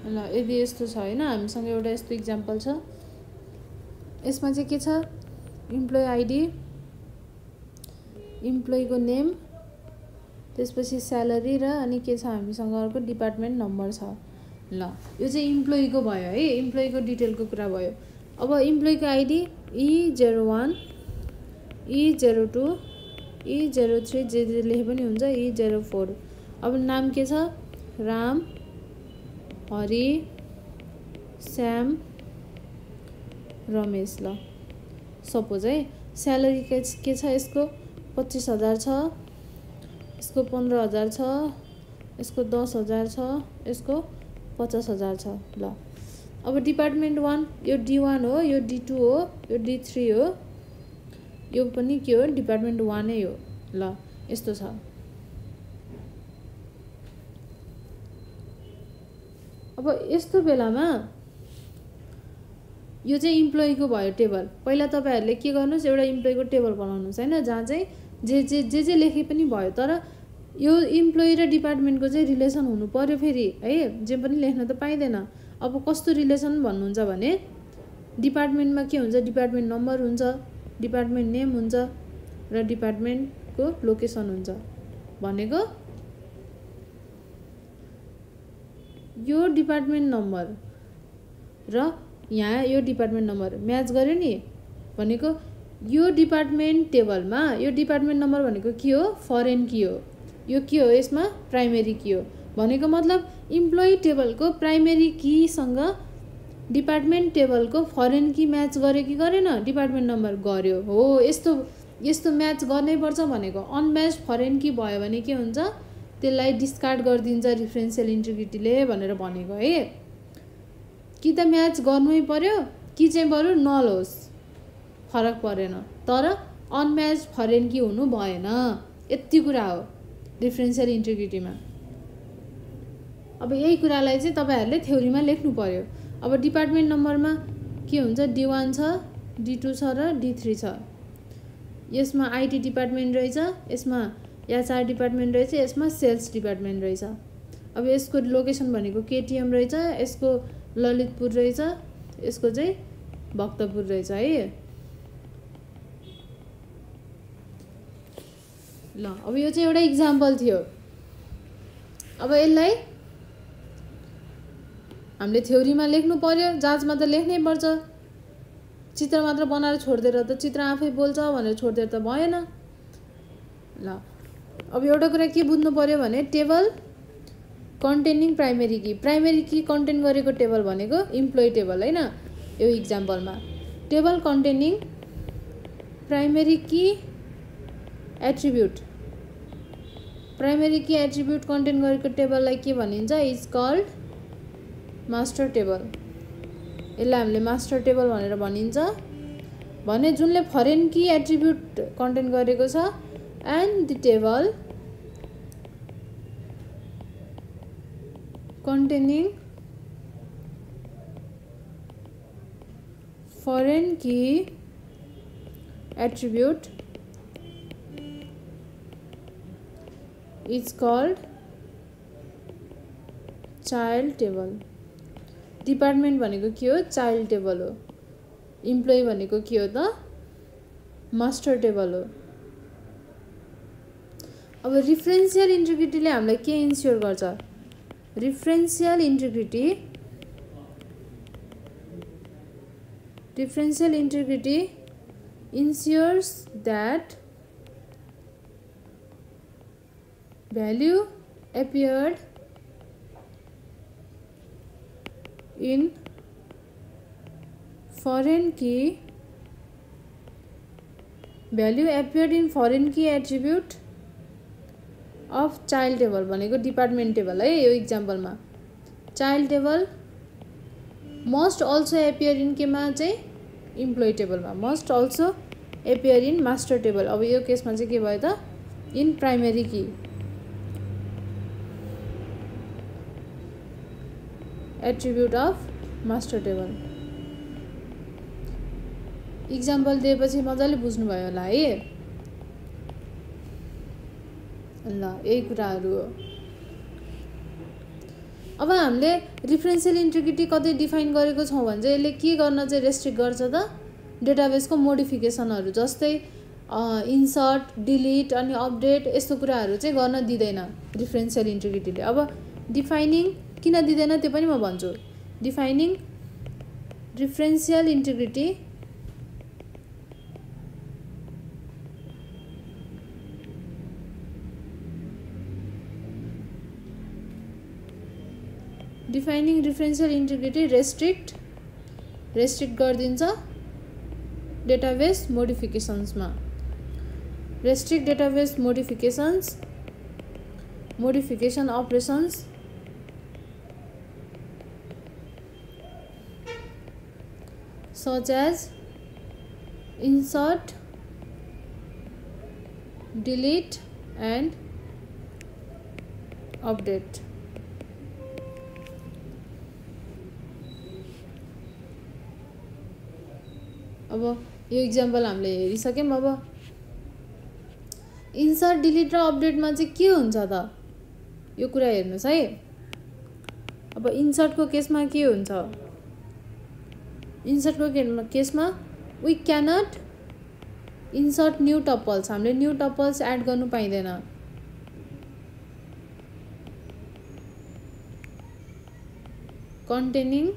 ल यदि यस्तो छ होइन, हामीसँग एउटा यस्तो इक्जाम्पल छ। यसमा चाहिँ के छ, इम्प्लोइ आइडी, इम्प्लोइको नेम, त्यसपछि स्यालेरी र अनि के छ हामीसँग अर्को डिपार्टमेन्ट नम्बर छ। ल यो चाहिँ इम्प्लोइको भयो है, इम्प्लोइको डिटेलको कुरा भयो। अब इम्प्लोइको आइडी E01 E02 E03 जे लेखे पनि हुन्छ, E04। अब नाम के छ, राम, हरि, श्याम, रमेश। ल सपोज है स्यालेरी के छ, यसको 25,000 छ, यसको 15,000 छ, यसको 10,000 छ, यसको 50,000 छ। ल अब डिपार्टमेन्ट 1 यो D1 हो, यो D2 हो, यो D3 हो, यो पनि के हो डिपार्टमेन्ट 1 नै हो। ल यस्तो छ। अब यस्तो बेलामा यो चाहिँ इम्प्लोइको भयो टेबल। पहिला तपाईँहरूले के गर्नुहोस्, एउटा इम्प्लोइको टेबल बनाउनुहोस् होइन, जहाँ चाहिँ जे लेखे पनि भयो, तर यो इम्प्लोइ र डिपार्टमेन्टको चाहिँ रिलेसन हुनु पर्यो फेरि है, जे पनि लेख्न त पाइँदैन। अब कस्तो रिलेसन भन्नुहुन्छ भने डिपार्टमेन्टमा के हुन्छ, डिपार्टमेन्ट नम्बर हुन्छ, डिपार्टमेन्ट नेम हुन्छ र डिपार्टमेन्टको लोकेसन हुन्छ। भनेको यो डिपार्टमेन्ट नम्बर र यहाँ यो डिपार्टमेन्ट नम्बर म्याच गर्यो नि, भनेको यो डिपार्टमेन्ट टेबलमा यो डिपार्टमेन्ट नम्बर भनेको के हो, फरेन की हो, यो के हो, यसमा प्राइमेरी की हो। भनेको मतलब इम्प्लोइ टेबलको प्राइमेरी कीसँग डिपार्टमेन्ट टेबलको फरेन की म्याच गर्यो कि गरेन, डिपार्टमेन्ट नम्बर गर्यो हो। यस्तो म्याच गर्नैपर्छ भनेको। अनम्याच फरेन की भयो भने के हुन्छ, त्यसलाई डिस्कार्ड गरिदिन्छ रिफरेन्सियल इन्टिग्रिटीले भनेर भनेको है। कि त म्याच गर्नै पर्यो कि चाहिँ बरु नल होस्, फरक परेन, तर अनम्याच फरेन की हुनु भएन। यति कुरा हो डिफरेन्सियल इन्टिग्रिटीमा। अब यही कुरालाई चाहिँ तपाईहरुले थ्योरीमा लेख्नु पर्यो। अब डिपार्टमेन्ट नम्बरमा के हुन्छ, D1 छ, D2 छ र D3 छ। यसमा आईटी डिपार्टमेन्ट रहेछ, यसमा एचआर डिपार्टमेन्ट रहेछ, यसमा सेल्स डिपार्टमेन्ट रहेछ। अब यसको लोकेसन भनेको केटीएम रहेछ, यसको ललितपुर रहेछ, यसको चाहिँ भक्तपुर रहेछ है। ल अब यो चाहिँ एउटा इक्जाम्पल थियो। अब यसलाई हामीले थ्योरीमा लेख्नु पर्यो, जाँचमा त लेख्नै पर्छ। चित्र मात्र बनाएर छोड्दिएर त चित्र आफै बोल्छ भनेर छोड्दिएर त भएन। ल अब एउटा कुरा के बुझ्नु पर्यो भने टेबल कन्टेनिङ प्राइमेरी की कन्टेन गरेको टेबल भनेको इम्प्लोइ टेबल हैन। यो इक्जाम्पलमा table containing primary key attribute, primary key attribute contain गरेको टेबललाई के भनिन्छ, इज कल्ड मास्टर टेबल। यसलाई हामीले मास्टर टेबल भनेर भनिन्छ। भने जुनले फरेन की एट्रिब्युट कन्टेन गरेको छ and the table containing foreign key attribute is called child table. Department भनेको के हो, चाइल्ड टेबल हो। इम्प्लोइ भनेको के हो त, मास्टर टेबल हो। अब रिफरेन्सियल इन्टिग्रिटीले हामीलाई के इन्स्योर गर्छ, रिफरेन्सियल integrity ensures that value appeared in foreign key attribute of child table भनेको डिपार्टमेन्ट टेबल है। यो इक्जाम्पलमा child table must also appear in केमा चाहिँ इम्प्लोइ टेबलमा, must also appear in master table. अब यो केसमा चाहिँ के भयो त, in primary key attribute of master table. Example दिएपछि मजाले बुझ्नुभयो होला है। ल यही कुराहरू हो। अब हामीले रिफरेन्सियल इन्टिग्रिटी कतै डिफाइन गरेको छौँ भने चाहिँ यसले के गर्न चाहिँ रेस्ट्रिक्ट गर्छ त, डेटाबेसको मोडिफिकेसनहरू जस्तै इन्सर्ट, डिलिट अनि अपडेट यस्तो कुराहरू चाहिँ गर्न दिँदैन रिफरेन्सियल इन्टिग्रिटीले। अब डिफाइनिङ किन दिँदैन त्यो पनि म भन्छु। डिफाइनिङ रिफरेन्सियल इन्टिग्रिटी रेस्ट्रिक्ट गरिदिन्छ डेटाबेस मोडिफिकेसन्समा। Restrict database modification operations such as insert, delete and update। अब यो इक्जाम्पल हामीले हेरिसक्यौँ। अब इन्सर्ट, डिलिट र अपडेटमा चाहिँ के हुन्छ त, यो कुरा हेर्नुहोस् है। अब इन्सर्टको केसमा के हुन्छ, इन्सर्टको केसमा we cannot insert new tuples, हामीले न्यू टपल्स एड गर्नु पाइँदैन। containing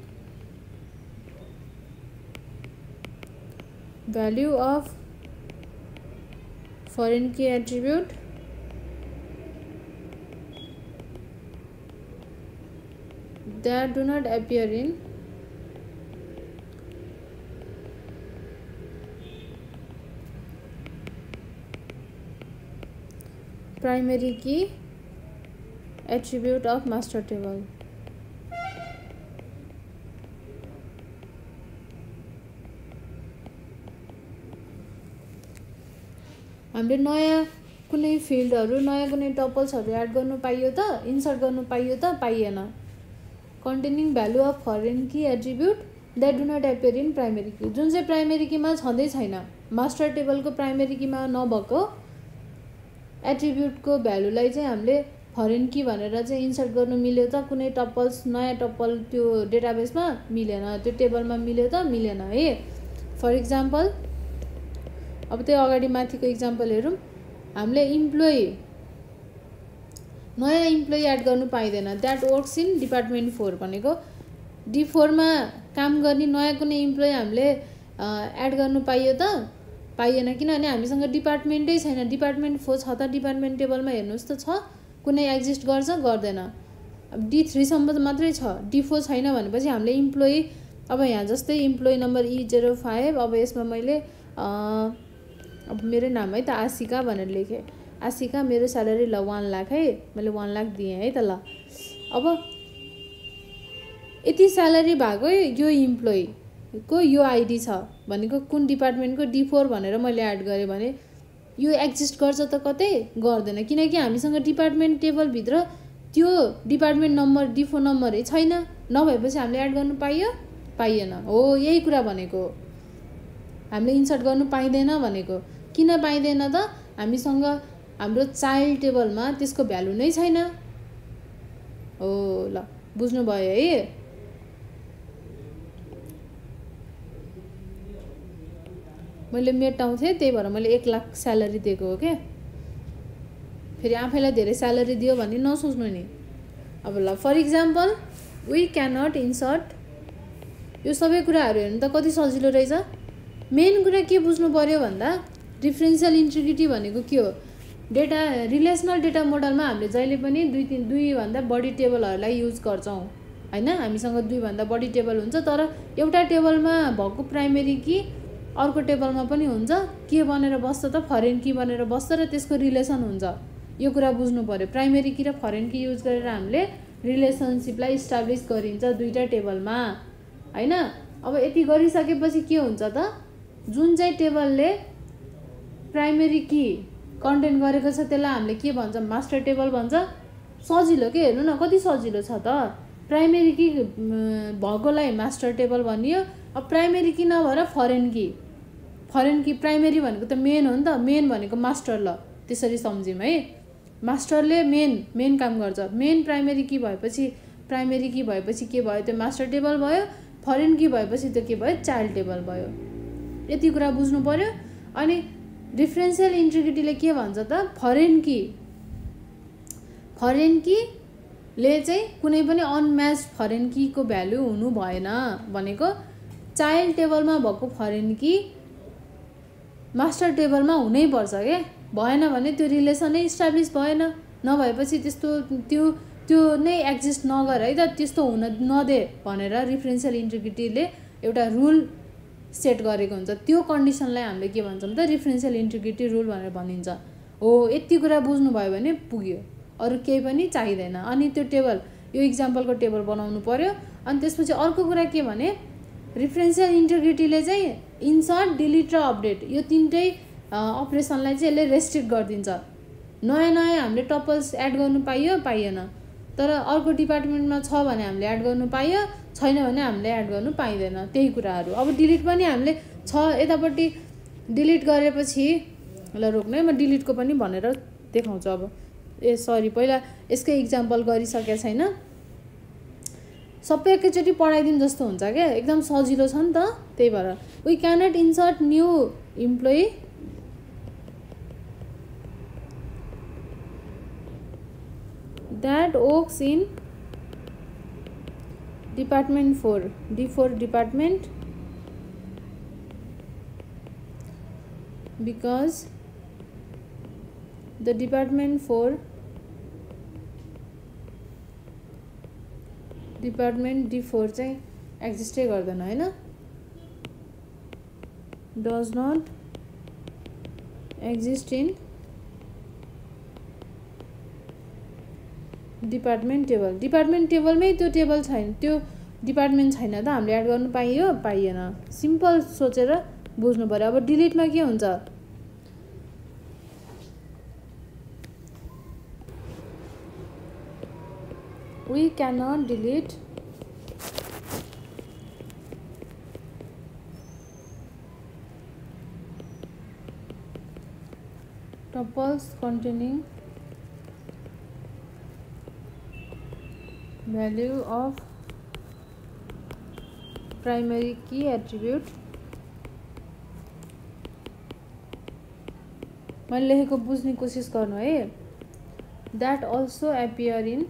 value of foreign key attribute that do not appear in primary key attribute of master table। हामीले नयाँ कुनै फिल्डहरु नयाँ कुनै टपल्सहरु एड गर्नु पाइयो त, इन्सर्ट गर्नु पाइयो त, पाइएन। Containing value of foreign key attribute that do not appear in primary key, जुन चाहिँ प्राइमेरी कीमा छँदै छैन, मास्टर टेबलको प्राइमेरी कीमा नभएको एट्रिब्युटको भ्यालुलाई चाहिँ हामीले फरेन की भनेर चाहिँ इन्सर्ट गर्नु मिल्यो त, कुनै टपल्स नयाँ टपल त्यो डेटाबेसमा मिलेन, त्यो टेबलमा मिल्यो त मिलेन है। फर इक्जाम्पल अब त्यो अगाडि माथिको इक्जाम्पल हेरौँ, हामीले नयाँ इम्प्लोइ एड गर्नु पाइँदैन, द्याट वर्क्स इन डिपार्टमेन्ट 4 भनेको D4 मा काम गर्ने नयाँ कुनै इम्प्लोइ हामीले एड गर्नु पाइयो त, पाइएन, किनभने हामीसँग डिपार्टमेन्टै छैन। डिपार्टमेन्ट 4 छ त, डिपार्टमेन्ट टेबलमा हेर्नुहोस् त छ, कुनै एक्जिस्ट गर्छ गर्दैन। अब D3 सम्म मात्रै छ, D4 छैन भनेपछि हामीले इम्प्लोइ, अब यहाँ जस्तै इम्प्लोइ नम्बर E05, अब यसमा मैले अब मेरो नाम है त आशिका भनेर लेखेँ, आशिका, मेरो स्यालेरी ल 1 लाख है, मैले 1 लाख दिएँ है त ल। अब यति स्यालेरी भएको यो इम्प्लोइको यो आइडी छ भनेको कुन डिपार्टमेन्टको D4 भनेर मैले एड गरेँ भने यो एक्जिस्ट गर्छ त कतै गर्दैन, किनकि हामीसँग डिपार्टमेन्ट टेबलभित्र त्यो डिपार्टमेन्ट नम्बर D4 नम्बरै छैन, नभएपछि हामीले एड गर्नु पाइयो पाइएन। हो यही कुरा भनेको, हामीले इन्सर्ट गर्नु पाइँदैन भनेको। किन पाइँदैन त, हामीसँग हाम्रो चाइल्ड टेबलमा त्यसको भ्यालु नै छैन। हो ल, बुझ्नुभयो है। मैले मेटाउँथेँ, त्यही भएर मैले 1 लाख स्यालेरी दिएको हो क्या। फेरि आफैलाई धेरै स्यालेरी दियो भने नसोच्नु नि। अब ल, for example we cannot insert, यो सबै कुराहरू हेर्नु त कति सजिलो रहेछ। मेन कुरा के बुझ्नु पर्यो भन्दा डिफरेन्सियल इन्टिग्रिटी भनेको के हो, डेटा रिलेसनल डेटा मोडलमा हामीले जहिले पनि 2 भन्दा बढी टेबलहरूलाई युज गर्छौँ हैन। हामीसँग 2 भन्दा बढी टेबल हुन्छ, तर एउटा टेबलमा भएको प्राइमेरी की अर्को टेबलमा पनि हुन्छ, के बनेर बस्छ त, फरेन की बनेर बस्छ र त्यसको रिलेसन हुन्छ। यो कुरा बुझ्नु पर्यो। प्राइमेरी की र फरेन की युज गरेर हामीले रिलेसनसिपलाई इस्टाब्लिस गरिन्छ दुईटा टेबलमा हैन। अब यति गरिसकेपछि के हुन्छ त, जुन चाहिँ टेबलले प्राइमेरी की कन्टेन्ट गरेको छ त्यसलाई हामीले के भन्छ, मास्टर टेबल भन्छ। सजिलो के, हेर्नु न कति सजिलो छ त। प्राइमेरी की भएकोलाई मास्टर टेबल भनियो। अब प्राइमेरी की नभएर फरेन की प्राइमेरी भनेको त मेन हो नि त, मेन भनेको मास्टर, ल त्यसरी सम्झौँ है। मास्टरले मेन काम गर्छ। मेन प्राइमेरी की भएपछि के भयो, त्यो मास्टर टेबल भयो। फरेन की भएपछि त्यो के भयो, चाइल्ड टेबल भयो। यति कुरा बुझ्नु पर्यो। अनि डिफरेन्सियल इन्टिग्रिटीले के भन्छ त, फरेन कीले चाहिँ कुनै पनि अनम्याच्ड फरेन कीको भ्यालु हुनु भएन भनेको चाइल्ड टेबलमा भएको फरेन की मास्टर टेबलमा हुनै पर्छ के, भएन भने त्यो रिलेसनै इस्टाब्लिस भएन। नभएपछि त्यस्तो त्यो नै एक्जिस्ट नगर है त, त्यस्तो हुन नदे भनेर डिफरेन्सियल इन्टिग्रिटीले एउटा रुल सेट गरेको हुन्छ। त्यो कन्डिसनलाई हामीले के भन्छौँ त, डिफरेन्सियल इन्टिग्रिटी रुल भनेर भनिन्छ। हो यति कुरा बुझ्नुभयो भने पुग्यो, अरू केही पनि चाहिँदैन। अनि त्यो टेबल, यो इक्जाम्पलको टेबल बनाउनु पर्यो। अनि त्यसपछि अर्को कुरा के भने, डिफरेन्सियल इन्टिग्रिटीले चाहिँ इन्सर्ट, डिलिट र अपडेट यो तीनटै अपरेसनलाई चाहिँ यसले रेस्ट्रिक्ट गरिदिन्छ। नयाँ हामीले टपल्स एड गर्नु पाइएन, तर अर्को डिपार्टमेन्टमा छ भने हामीले एड गर्नु पाइयो, छैन भने हामीले एड गर्नु पाइँदैन। त्यही कुराहरू। अब डिलिट पनि हामीले छ यतापट्टि डिलिट गरेपछि, ल रोक्नु है, म डिलिटको पनि भनेर देखाउँछु। अब सरी, पहिला यसकै इक्जाम्पल गरिसकेको छैन। सबै एकैचोटि पढाइदिउँ जस्तो हुन्छ क्या, एकदम सजिलो छ नि त। त्यही भएर we cannot insert new employee that works in department 4 D4 department because the department 4 department D4 चाहिँ एक्जिस्टै गर्दैन हैन, does not exist in department table. Department टेबलमै त्यो टेबल छैन, त्यो डिपार्टमेन्ट छैन त हामीले एड गर्नु पाइयो पाइएन, सिम्पल सोचेर बुझ्नु पर्यो। अब डिलिटमा के हुन्छ, we cannot delete tuples containing value of primary key attribute। मैले लेखेको बुझ्ने कोसिस गर्नु है। that also appear in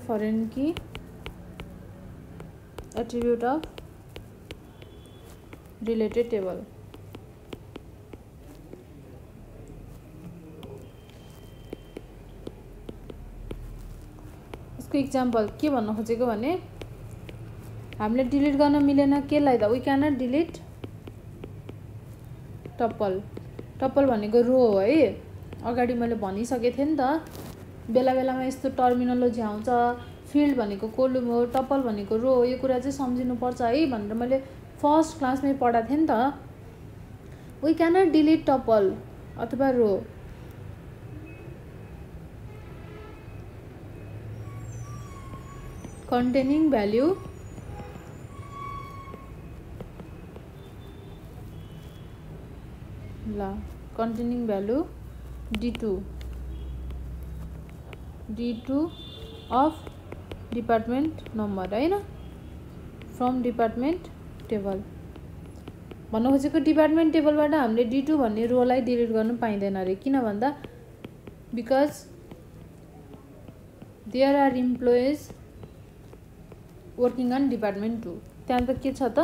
foreign key attribute of related table। यसको इक्जाम्पल के भन्न खोजेको भने हामीले डिलिट गर्न मिलेन केलाई त we cannot delete tuple. Tuple भनेको रो हो है, अगाडि मैले भनिसकेको थिएँ नि त। बेला बेलामा यस्तो टर्मिनोलोजी आउँछ, फिल्ड भनेको कोलम हो, टपल भनेको रो हो, यो कुरा चाहिँ सम्झिनुपर्छ है भनेर मैले फर्स्ट क्लासमै पढाएको थिएँ नि त। वी क्यानट डिलिट टपल अथवा row containing value containing value D2 of department number हैन, from department table भन्नु खोजेको। डिपार्टमेन्ट टेबलबाट हामीले D2 भन्ने रोलाई डिलिट गर्नु पाइँदैन रे, किन भन्दा because there are employees working on department 2। त्यहाँ त के छ त,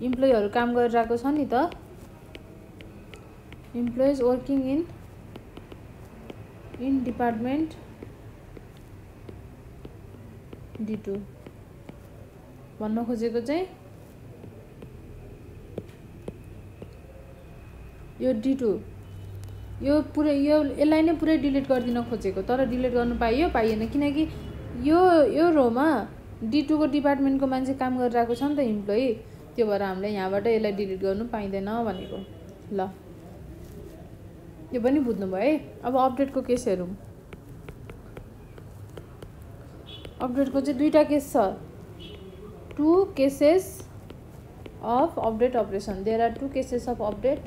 इम्प्लोइहरू काम गरिरहेको छ नि त, employees working in department D2 भन्न खोजेको चाहिँ यो D2 यो पुरै यसलाई नै पुरै डिलिट गरिदिन खोजेको, तर डिलिट गर्नु पाइयो पाइएन, किनकि यो रोमा D2 को डिपार्टमेन्टको मान्छे काम गरिरहेको छ नि त इम्प्लोइ, त्यो भएर हामीले यहाँबाट यसलाई डिलिट गर्नु पाइँदैन भनेको। ल यो पनि बुझ्नुभयो है। अब अपडेटको केस हेरौँ। अपडेटको चाहिँ दुईटा केस छ, 2 cases of update operation. There are 2 cases of update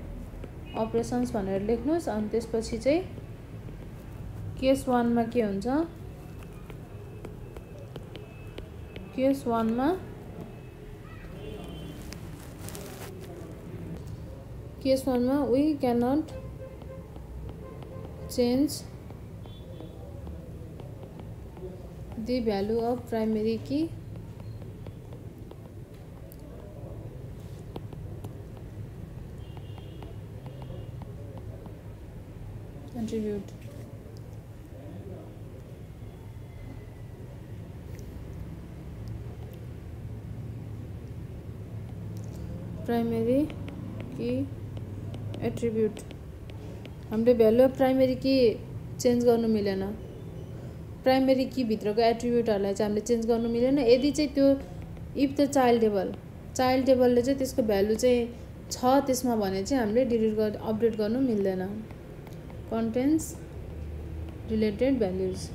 operations भनेर लेख्नुहोस्। अनि त्यसपछि चाहिँ केस 1 मा के हुन्छ, केस 1 मा we cannot change the value of primary key attribute। Primary key attribute हामीले value of primary key change गर्नु मिलेन, प्राइमेरी की भित्रको एट्रिब्युटहरूलाई चाहिँ हामीले चेन्ज गर्नु मिलेन। यदि चाहिँ त्यो इफ द चाइल्ड टेबलले चाहिँ त्यसको भ्यालु चाहिँ छ त्यसमा भने चाहिँ हामीले डिलिट अपडेट गर्नु मिल्दैन। Contents related values.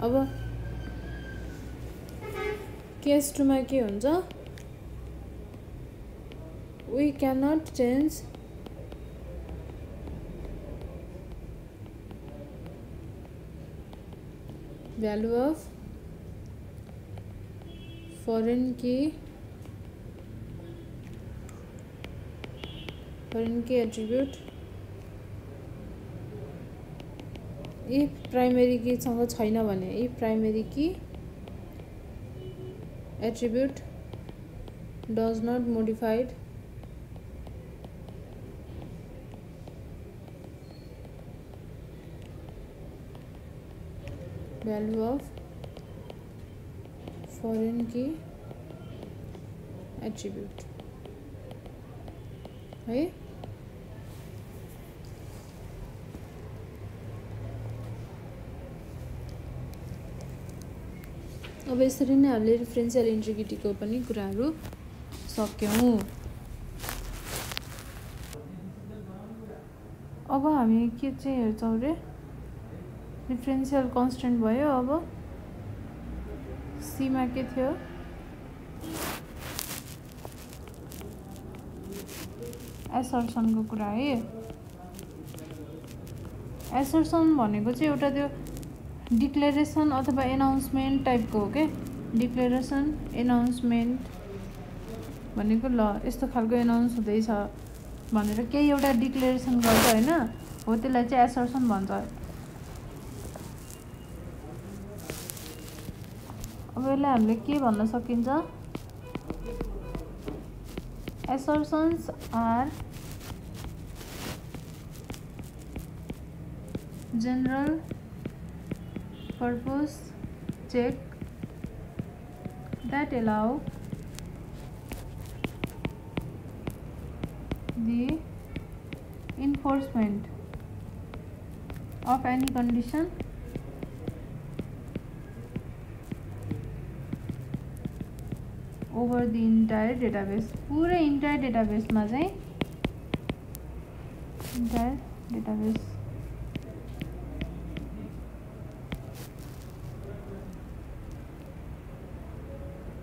अब केस 2 मा के हुन्छ, we cannot change value of foreign key attribute if primary key सँग छैन भने if primary key attribute does not modified value of foreign key attribute है। अब यसरी नै हामीले रिफरेन्शियल इन्टिग्रिटीको पनि कुराहरू सक्यौं। अब हामी के चाहिँ हेर्छौं रे डिफरेन्शियल कन्स्टेन्ट भयो। अब सी मा के थियो एसर्सन को कुरा है। एसर्सन भनेको चाहिँ एउटा त्यो डिक्लेरेसन अथवा एनाउन्समेन्ट टाइपको हो के। डिक्लेरेसन एनाउन्समेन्ट भनेको ल यस्तो खालको एनाउन्स हुँदैछ भनेर केही एउटा डिक्लेरेसन गर्छ हैन, हो त्यसलाई चाहिँ एसर्सन भन्छ। अब यसलाई हामीले के भन्न सकिन्छ, assertions are general purpose check that allow the enforcement of any condition over the entire database। पूरे entire database में चाहिँ entire database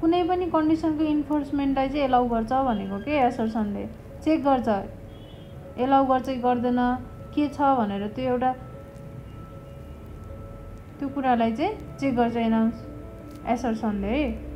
कुनै पनि कन्डिसनको इन्फोर्समेन्टलाई चाहिँ एलाउ गर्छ भनेको के एसर्सनले चेक गर्छ, एलाउ गर्छ कि गर्दैन के छ भनेर त्यो एउटा त्यो कुरालाई चाहिँ चेक गर्छ एनाउन्स एसर्सनले है।